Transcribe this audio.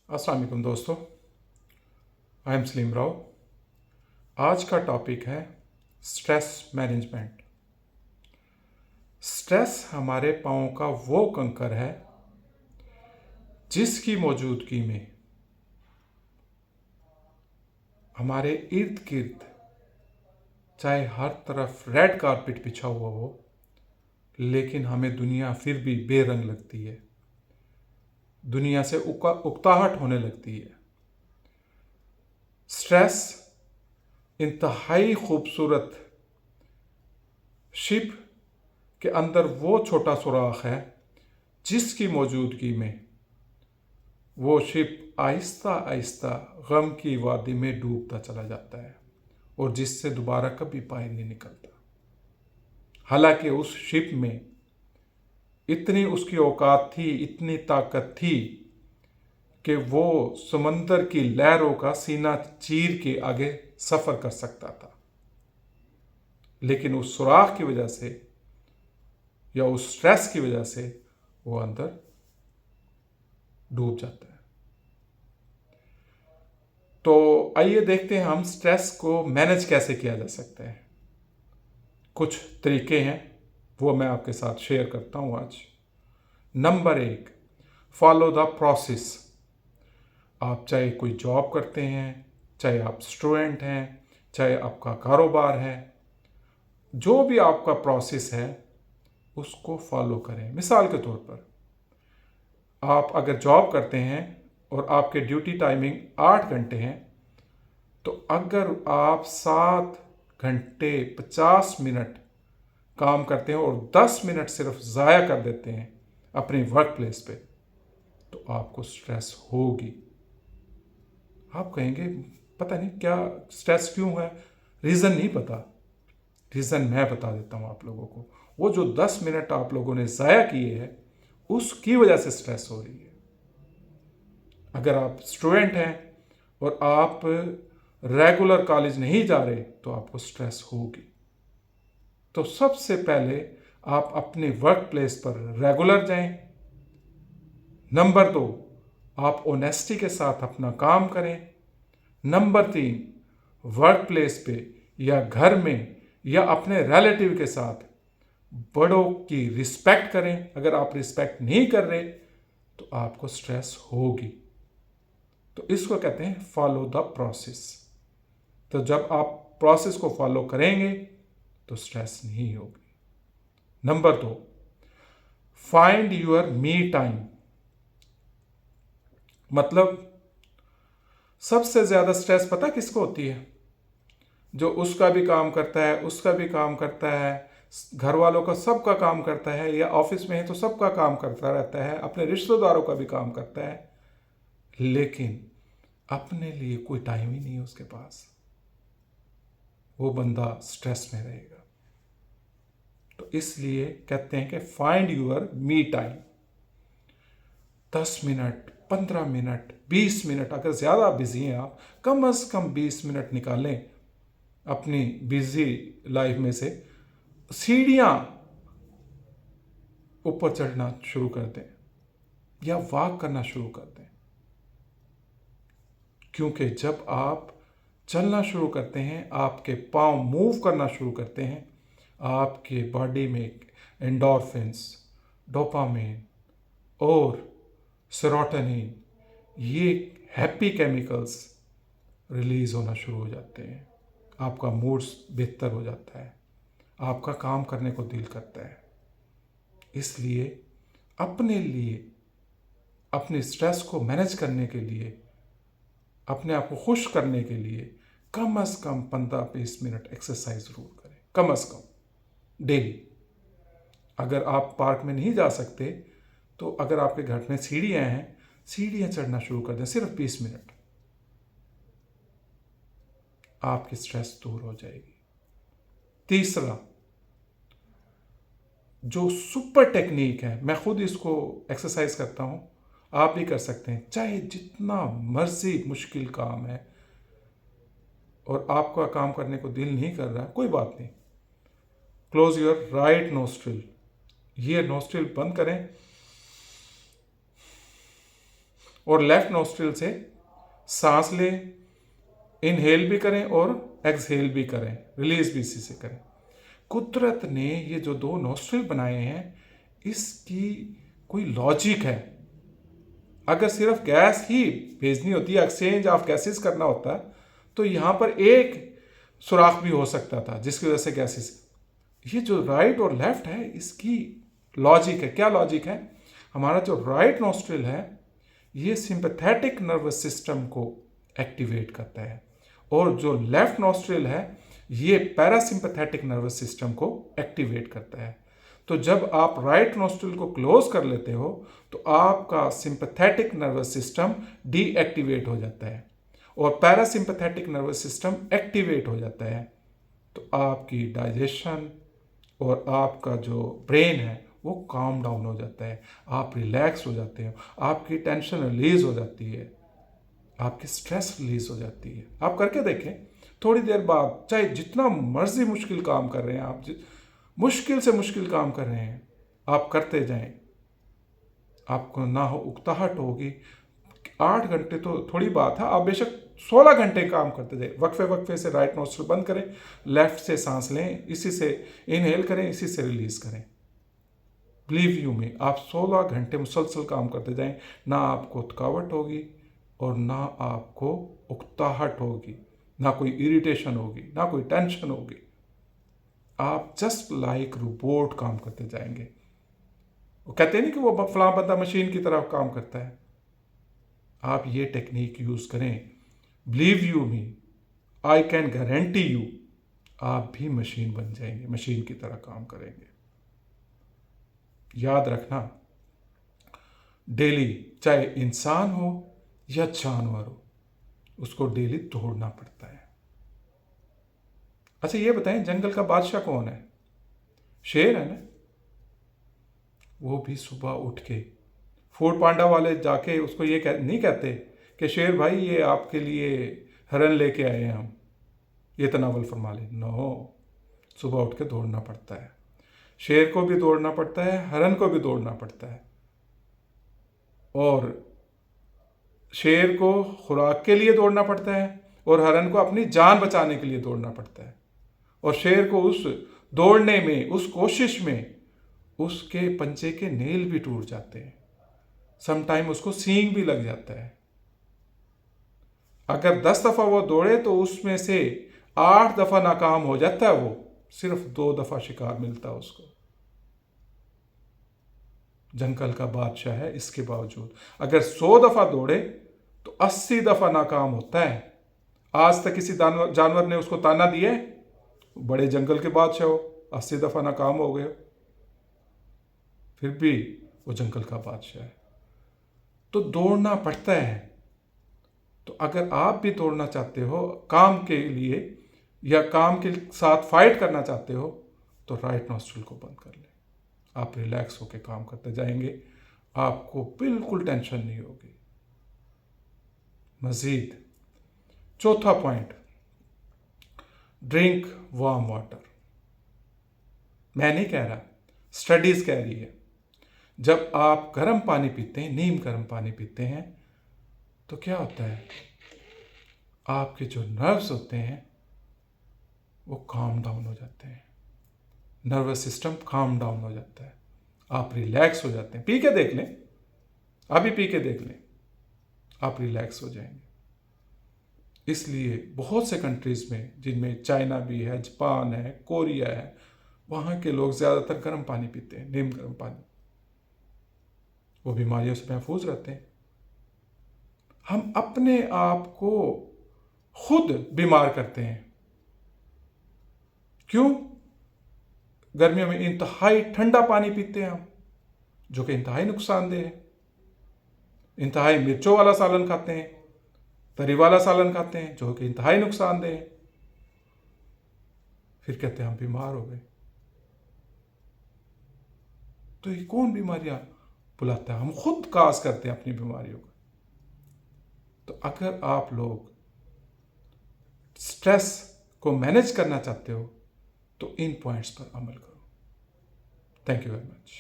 अस्सलाम वालेकुम दोस्तों, आई एम सलीम राव। आज का टॉपिक है स्ट्रेस मैनेजमेंट। स्ट्रेस हमारे पाँव का वो कंकर है जिसकी मौजूदगी में हमारे इर्द गिर्द चाहे हर तरफ रेड कारपेट बिछा हुआ हो, लेकिन हमें दुनिया फिर भी बेरंग लगती है, दुनिया से उकताहट होने लगती है। स्ट्रेस इंतहाई खूबसूरत शिप के अंदर वो छोटा सुराख है जिसकी मौजूदगी में वो शिप आहिस्ता आहिस्ता गम की वादी में डूबता चला जाता है और जिससे दोबारा कभी बाहर नहीं निकलता। हालांकि उस शिप में इतनी उसकी औकात थी, इतनी ताकत थी कि वो समंदर की लहरों का सीना चीर के आगे सफ़र कर सकता था, लेकिन उस सुराख की वजह से या उस स्ट्रेस की वजह से वो अंदर डूब जाता है। तो आइए देखते हैं हम स्ट्रेस को मैनेज कैसे किया जा सकता है। कुछ तरीके हैं, वो मैं आपके साथ शेयर करता हूँ आज। Number 1, follow the process. आप चाहे कोई जॉब करते हैं, चाहे आप स्टूडेंट हैं, चाहे आपका कारोबार है, जो भी आपका प्रोसेस है उसको फॉलो करें। मिसाल के तौर पर आप अगर जॉब करते हैं और आपके ड्यूटी टाइमिंग 8 घंटे हैं, तो अगर आप 7 घंटे 50 मिनट काम करते हैं और 10 मिनट सिर्फ ज़ाया कर देते हैं अपने वर्क प्लेस पे, तो आपको स्ट्रेस होगी। आप कहेंगे पता नहीं क्या स्ट्रेस क्यों है, रीज़न नहीं पता। रीज़न मैं बता देता हूँ आप लोगों को। वो जो 10 मिनट आप लोगों ने ज़ाया किए हैं उसकी वजह से स्ट्रेस हो रही है। अगर आप स्टूडेंट हैं और आप रेगुलर कॉलेज नहीं जा रहे तो आपको स्ट्रेस होगी। तो सबसे पहले आप अपने वर्क प्लेस पर रेगुलर जाएं। नंबर 2, आप ऑनेस्टी के साथ अपना काम करें। नंबर 3, वर्क प्लेस पे या घर में या अपने रिलेटिव के साथ बड़ों की रिस्पेक्ट करें। अगर आप रिस्पेक्ट नहीं कर रहे तो आपको स्ट्रेस होगी। तो इसको कहते हैं फॉलो द प्रोसेस। तो जब आप प्रोसेस को फॉलो करेंगे तो स्ट्रेस नहीं होगी। Number 2, find your me time. मतलब सबसे ज्यादा स्ट्रेस पता किसको होती है? जो उसका भी काम करता है, उसका भी काम करता है, घर वालों का सबका काम करता है, या ऑफिस में है तो सबका काम करता रहता है, अपने रिश्तेदारों का भी काम करता है, लेकिन अपने लिए कोई टाइम ही नहीं है उसके पास। वो बंदा स्ट्रेस में रहेगा। तो इसलिए कहते हैं कि find your me time. 10 minute, 15 minute, 20 minute, अगर ज़्यादा बिजी हैं आप, कम से कम 20 मिनट निकालें अपनी बिजी लाइफ में से। सीढ़ियाँ ऊपर चढ़ना शुरू कर दें या वॉक करना शुरू कर दें, क्योंकि जब आप चलना शुरू करते हैं, आपके पाँव मूव करना शुरू करते हैं, आपके बॉडी में एंडोर्फिन्स, डोपामिन और सेरोटोनिन, ये हैप्पी केमिकल्स रिलीज होना शुरू हो जाते हैं। आपका मूड बेहतर हो जाता है, आपका काम करने को दिल करता है। इसलिए अपने लिए, अपने स्ट्रेस को मैनेज करने के लिए, अपने आप को खुश करने के लिए कम से कम 15-20 मिनट एक्सरसाइज जरूर करें, कम से कम डेली। अगर आप पार्क में नहीं जा सकते तो अगर आपके घर में सीढ़ियाँ हैं, सीढ़ियाँ चढ़ना शुरू कर दें, सिर्फ 20 मिनट, आपकी स्ट्रेस दूर हो जाएगी। तीसरा, जो सुपर टेक्निक है, मैं खुद इसको एक्सरसाइज करता हूँ, आप भी कर सकते हैं। चाहे जितना मर्जी मुश्किल काम है और आपका काम करने को दिल नहीं कर रहा, कोई बात नहीं, क्लोज योर राइट नोस्ट्रिल। ये नोस्ट्रिल बंद करें और लेफ्ट नोस्ट्रिल से सांस लें, इनहेल भी करें और एक्सहेल भी करें, रिलीज भी इसी से करें। कुदरत ने ये जो दो नोस्ट्रिल बनाए हैं, इसकी कोई लॉजिक है। अगर सिर्फ गैस ही भेजनी होती है, एक्सचेंज ऑफ गैसेस करना होता, तो यहाँ पर एक सुराख भी हो सकता था जिसकी वजह से गैसेस। ये जो राइट और लेफ्ट है, इसकी लॉजिक है। क्या लॉजिक है? हमारा जो राइट नोस्ट्रिल है, ये सिंपैथेटिक नर्वस सिस्टम को एक्टिवेट करता है, और जो लेफ्ट नोस्ट्रिल है, ये पैरासिम्पैथेटिक नर्वस सिस्टम को एक्टिवेट करता है। तो जब आप राइट नोस्ट्रिल को क्लोज कर लेते हो, तो आपका सिंपैथेटिक नर्वस सिस्टम डीएक्टिवेट हो जाता है और पैरासिम्पैथेटिक नर्वस सिस्टम एक्टिवेट हो जाता है। तो आपकी डाइजेशन और आपका जो ब्रेन है वो काम डाउन हो जाता है, आप रिलैक्स हो जाते हो, आपकी टेंशन रिलीज हो जाती है, आपकी स्ट्रेस रिलीज हो जाती है। आप करके देखें, थोड़ी देर बाद, चाहे जितना मर्जी मुश्किल काम कर रहे हैं आप, मुश्किल से मुश्किल काम कर रहे हैं, आप करते जाएं, आपको ना हो उकताहट होगी। 8 घंटे तो थोड़ी बात है, आप बेशक 16 घंटे काम करते जाए। वक्फे वक्फे से राइट नोस्ट्रिल बंद करें, लेफ्ट से सांस लें, इसी से इनहेल करें, इसी से रिलीज करें। बिलीव यू मी, आप 16 घंटे मुसलसल काम करते जाएं, ना आपको थकावट होगी और ना आपको उकताहट होगी, ना कोई इरिटेशन होगी, ना कोई टेंशन होगी। आप जस्ट लाइक रोबोट काम करते जाएंगे। वो कहते नहीं कि वो फलां बंदा मशीन की तरह काम करता है। आप ये टेक्निक यूज करें, believe you me, I can guarantee you, आप भी मशीन बन जाएंगे, मशीन की तरह काम करेंगे। याद रखना, डेली चाहे इंसान हो या जानवर हो, उसको डेली दौड़ना पड़ता है। अच्छा ये बताएं, जंगल का बादशाह कौन है? शेर है ना। वो भी सुबह उठ के, फूड पांडा वाले जाके उसको ये नहीं कहते कि शेर भाई ये आपके लिए हरन लेके आए हैं हम, ये तनावल फरमा ले। नो, सुबह उठ के दौड़ना पड़ता है। शेर को भी दौड़ना पड़ता है, हरन को भी दौड़ना पड़ता है, और शेर को खुराक के लिए दौड़ना पड़ता है और हरन को अपनी जान बचाने के लिए दौड़ना पड़ता है। और शेर को उस दौड़ने में, उस कोशिश में, उसके पंजे के नेल भी टूट जाते हैं, समटाइम उसको सींग भी लग जाता है। अगर 10 दफा वो दौड़े तो उसमें से 8 दफा नाकाम हो जाता है, वो सिर्फ 2 दफा शिकार मिलता है उसको। जंगल का बादशाह है, इसके बावजूद अगर 100 दफा दौड़े तो 80 दफा नाकाम होता है। आज तक किसी जानवर ने उसको ताना दिया है? बड़े जंगल के बादशाह हो, 80 दफा नाकाम हो गए, फिर भी वो जंगल का बादशाह है। तो दौड़ना पड़ता है। तो अगर आप भी दौड़ना चाहते हो काम के लिए, या काम के साथ फाइट करना चाहते हो, तो राइट नोस्ट्रिल को बंद कर लें। आप रिलैक्स होकर काम करते जाएंगे, आपको बिल्कुल टेंशन नहीं होगी। मजीद चौथा पॉइंट, ड्रिंक वार्म वाटर। मैं नहीं कह रहा, स्टडीज कह रही है। जब आप गर्म पानी पीते हैं, नीम गर्म पानी पीते हैं, तो क्या होता है, आपके जो नर्व्स होते हैं वो काम डाउन हो जाते हैं, नर्वस सिस्टम काम डाउन हो जाता है, आप रिलैक्स हो जाते हैं। पी के देख लें, अभी पी के देख लें, आप रिलैक्स हो जाएंगे। इसलिए बहुत से कंट्रीज़ में, जिनमें चाइना भी है, जापान है, कोरिया है, वहाँ के लोग ज़्यादातर गर्म पानी पीते हैं, नीम गर्म पानी। वो बीमारियों से महफूज रहते हैं। हम अपने आप को खुद बीमार करते हैं। क्यों? गर्मियों में इंतहाई ठंडा पानी पीते हैं हम, जो कि इंतहाई नुकसानदेह है। इंतहाई मिर्चों वाला सालन खाते हैं, तरी वाला सालन खाते हैं, जो कि इंतहाई नुकसानदेह है। फिर कहते हैं हम बीमार हो गए। तो ये कौन बीमारियां बुलाता है? हम खुद काज करते हैं अपनी बीमारियों का। तो अगर आप लोग स्ट्रेस को मैनेज करना चाहते हो, तो इन पॉइंट्स पर अमल करो। Thank you very much.